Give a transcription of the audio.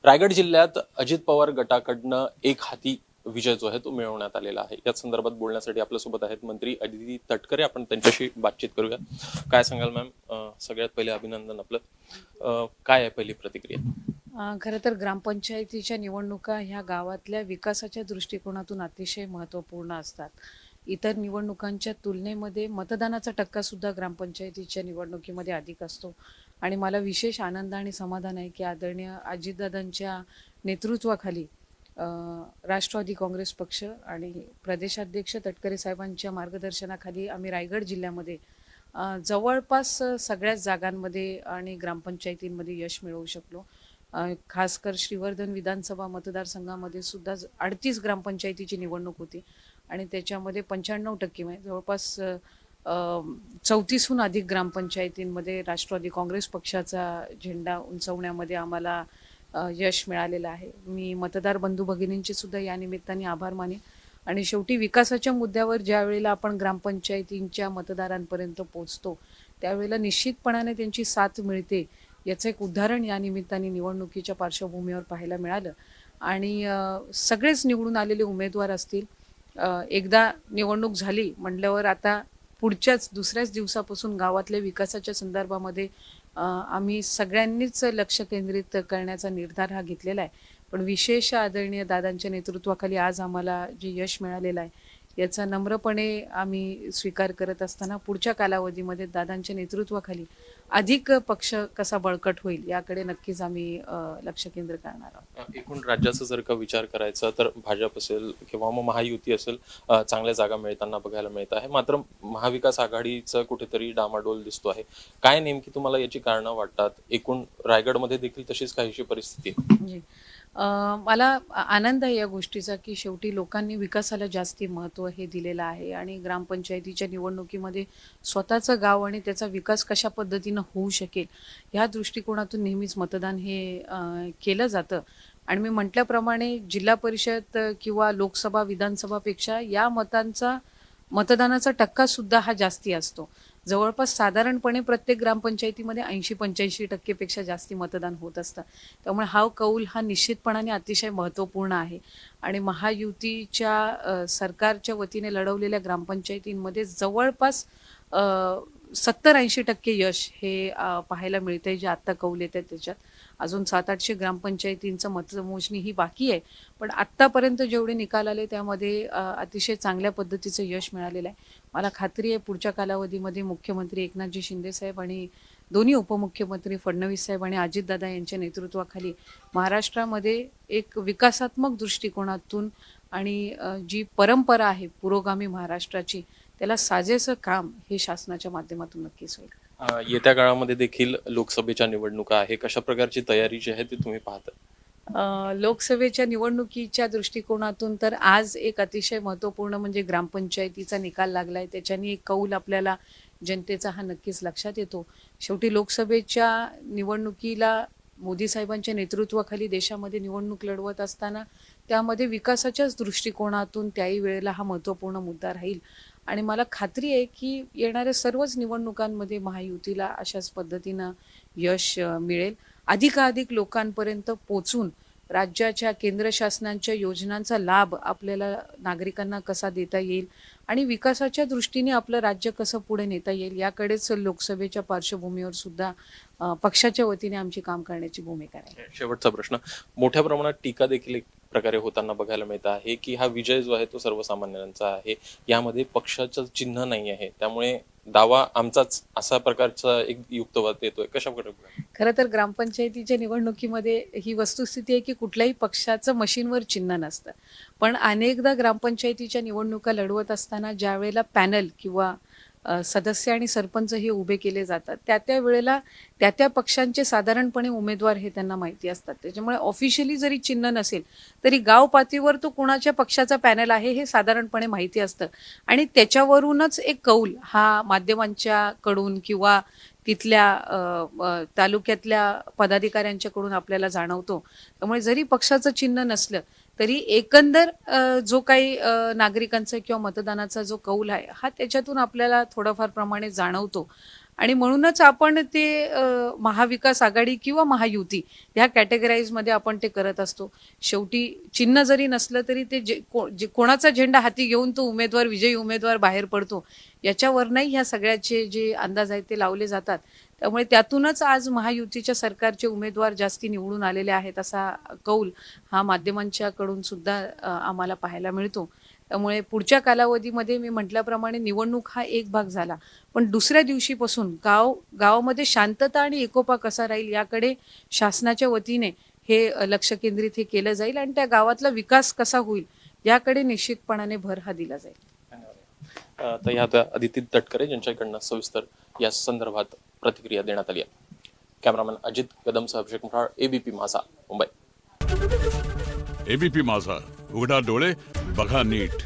रायगड जिल्ह्यात अजित पवार गटाकडनं एक हाती विजय जो आहे तो मिळवण्यात आलेला आहे. या संदर्भात बोलण्यासाठी आपल्यासोबत आहेत मंत्री अदिती तटकरे. आपण त्यांच्याशी बातचीत करूया. काय सांगाल मॅम? सगळ्यात पहिले अभिनंदन आपलं. काय आहे पहिली प्रतिक्रिया? खरं तर ग्रामपंचायतीच्या निवडणुका ह्या गावातल्या विकासाच्या दृष्टिकोनातून अतिशय महत्त्वपूर्ण असतात. इतर निवडणुकांच्या तुलनेमध्ये मतदानाचा टक्का सुद्धा ग्रामपंचायतीच्या निवडणुकीमध्ये अधिक असतो आणि मला विशेष आनंद आणि समाधान आहे की आदरणीय अजितदादांच्या नेतृत्वाखाली राष्ट्रवादी काँग्रेस पक्ष आणि प्रदेशाध्यक्ष तटकरे साहेबांच्या मार्गदर्शनाखाली आम्ही रायगड जिल्ह्यामध्ये जवळपास सगळ्याच जागांमध्ये आणि ग्रामपंचायतींमध्ये यश मिळवू शकलो. खासकर श्रीवर्धन विधानसभा मतदारसंघामध्ये सुद्धा 38 ग्रामपंचायतीची निवडणूक होती आणि त्याच्यामध्ये 95% म्हणजे जवळपास 34हून अधिक ग्रामपंचायतींमध्ये राष्ट्रवादी काँग्रेस पक्षाचा झेंडा उंचवण्यामध्ये आम्हाला यश मिळालेलं आहे. मी मतदार बंधू भगिनींचे सुद्धा या निमित्ताने आभार मानेन आणि शेवटी विकासाच्या मुद्द्यावर ज्या वेळेला आपण ग्रामपंचायतींच्या मतदारांपर्यंत पोहोचतो त्यावेळेला निश्चितपणाने त्यांची साथ मिळते याचं एक उदाहरण या निमित्ताने निवडणुकीच्या पार्श्वभूमीवर पाहायला मिळालं. आणि सगळेच निवडून आलेले उमेदवार असतील. एकदा निवडणूक झाली म्हटल्यावर आता पुढच्याच दुसऱ्याच दिवसापासून गावातल्या विकासाच्या संदर्भामध्ये आम्ही सगळ्यांनीच लक्ष केंद्रित करण्याचा निर्धार हा घेतलेला आहे. पण विशेष आदरणीय दादांच्या नेतृत्वाखाली आज आम्हाला जे यश मिळालेलं आहे याचा नम्रपणे आम्ही स्वीकार करत असताना पुढच्या कालावधीमध्ये दादांच्या नेतृत्वाखाली अधिक पक्ष कसा बळकट होईल याकडे नक्कीच आम्ही लक्ष केंद्र करणार आहोत. एकूण राज्याचा जर का विचार करायचा तर भाजप असेल किंवा मग महायुती असेल, चांगल्या जागा मिळताना बघायला मिळत आहे. मात्र महाविकास आघाडीचं कुठेतरी डामाडोल दिसतो आहे. काय नेमकी तुम्हाला याची कारणं वाटतात? एकूण रायगडमध्ये देखील तशीच काहीशी परिस्थिती आहे. मला आनंद आहे या गोष्टीचा की शेवटी लोकांनी विकासाला जास्ती महत्त्व हे दिलेलं आहे आणि ग्रामपंचायतीच्या निवडणुकीमध्ये स्वतःचं गाव आणि त्याचा विकास कशा पद्धतीनं होऊ शकेल ह्या दृष्टिकोनातून नेहमीच मतदान हे केलं जातं. आणि मी म्हटल्याप्रमाणे जिल्हा परिषद किंवा लोकसभा विधानसभापेक्षा या मतदानाचा टक्का सुद्धा हा जास्ती असतो. जवळपास साधारणपणे प्रत्येक ग्रामपंचायतीमध्ये 80-85% पेक्षा जास्ती मतदान होत असतं. त्यामुळे हा कौल हा निश्चितपणाने अतिशय महत्त्वपूर्ण आहे आणि महायुतीच्या सरकारच्या वतीने लढवलेल्या ग्रामपंचायतींमध्ये जवळपास 70-80% यश हे पाहायला मिळतंय जे आत्ता कौल येत आहेत त्याच्यात. अजून 700-800 ग्रामपंचायतींचं मतमोजणी ही बाकी आहे. पण आत्तापर्यंत जेवढे निकाल आले त्यामध्ये अतिशय चांगल्या पद्धतीचं यश मिळालेलं आहे. मला खात्री आहे पुढच्या कालावधीमध्ये मुख्यमंत्री एकनाथजी शिंदेसाहेब आणि दोन्ही उपमुख्यमंत्री फडणवीस साहेब आणि अजितदादा यांच्या नेतृत्वाखाली महाराष्ट्रामध्ये एक विकासात्मक दृष्टिकोनातून आणि जी परंपरा आहे पुरोगामी महाराष्ट्राची त्याला साजेसं काम हे शासनाच्या माध्यमातून नक्कीच होईल. येत्या काळामध्ये देखील लोकसभेच्या निवडणुका आहे. कशा प्रकारची तयारी जी आहे ती तुम्ही पाहता? लोकसभेच्या निवडणुकीच्या दृष्टिकोनातून तर आज एक अतिशय महत्त्वपूर्ण म्हणजे ग्रामपंचायतीचा निकाल लागलाय. त्याच्यानी एक कौल आपल्याला जनतेचा हा नक्कीच लक्षात येतो. शेवटी लोकसभेच्या निवडणुकीला मोदी साहेबांच्या नेतृत्वाखाली देशामध्ये निवडणूक लढवत असताना त्यामध्ये विकासाच्याच दृष्टिकोनातून त्याही वेळेला हा महत्त्वपूर्ण मुद्दा राहील आणि मला खात्री आहे की येणाऱ्या सर्वच निवडणुकांमध्ये महायुतीला अशाच पद्धतीनं यश मिळेल. अधिकाधिक लोकांपर्यंत पोचून राज्याच्या केंद्र शासनाच्या योजनांचा लाभ आपल्याला नागरिकांना कसा देता येईल आणि विकासाच्या दृष्टीने आपलं राज्य कसं पुढे नेता येईल याकडेच लोकसभेच्या पार्श्वभूमीवर सुद्धा पक्षाच्या वतीने आमची काम करण्याची भूमिका आहे. शेवटचा प्रश्न, मोठ्या प्रमाणात टीका देखील एक प्रकारे होताना बघायला मिळत आहे की हा विजय जो आहे तो सर्वसामान्यांचा आहे, यामध्ये पक्षाचं चिन्ह नाही आहे, त्यामुळे दावा आमचाच असा प्रकारचा एक युक्तवाद येतोय. कशा प्रकारे? खरं तर ग्रामपंचायतीच्या निवडणुकीमध्ये ही वस्तुस्थिती आहे की कुठल्याही पक्षाचं मशीनवर चिन्ह नसतं. पण अनेकदा ग्रामपंचायतीच्या निवडणुका लढवत असताना ज्या वेळेला पॅनल किंवा सदस्य आणि सरपंच हे उभे केले जातात त्या वेळेला त्या पक्षांचे साधारणपणे उमेदवार हे त्यांना माहिती असतात. त्याच्यामुळे ऑफिशियली जरी चिन्ह नसेल तरी गाव पातळीवर तो कुणाच्या पक्षाचा पॅनल आहे हे साधारणपणे माहिती असतं आणि त्याच्यावरूनच एक कौल हा माध्यमांच्या कडून किंवा तिथल्या तालुक्यातल्या पदाधिकाऱ्यांच्याकडून आपल्याला जाणवतो. त्यामुळे जरी पक्षाचं चिन्ह नसलं तरी एकंदर जो काही नागरिकांचा किंवा मतदानाचा जो कौल आहे हा त्याच्यातून आपल्याला थोडाफार प्रमाणे जाणवतो आणि म्हणूनच आपण ते महाविकास आघाडी किंवा महायुती ह्या कॅटेगराईजमध्ये आपण ते करत असतो. शेवटी चिन्ह जरी नसलं तरी ते कोणाचा झेंडा हाती घेऊन तो उमेदवार विजयी उमेदवार बाहेर पडतो याच्यावरनही ह्या सगळ्याचे जे अंदाज आहेत ते लावले जातात. त्यामुळे त्यातूनच आज महायुतीच्या सरकारचे उमेदवार जास्ती निवडून आलेले आहेत असा कौल हा माध्यमांच्याकडून सुद्धा आम्हाला पाहायला मिळतो. त्यामुळे पुढच्या कालावधीमध्ये मी म्हटल्याप्रमाणे निवडणूक हा एक भाग झाला, पण दुसऱ्या दिवशीपासून गावामध्ये शांतता आणि एकोपा कसा राहील याकडे शासनाच्या वतीने हे लक्ष केंद्रित हे केलं जाईल आणि त्या गावातला विकास कसा होईल याकडे निश्चितपणाने भर हा दिला जाईल. तर ह्या अदिती तटकरे यांच्याकडनं सविस्तर या संदर्भात प्रतिक्रिया देण्यात आली आहे. कॅमेरामॅन अजित कदमसह अभिषेक मुठाळ, एबीपी माझा, मुंबई. एबीपी माझा, उघडा डोळे बघा नीट.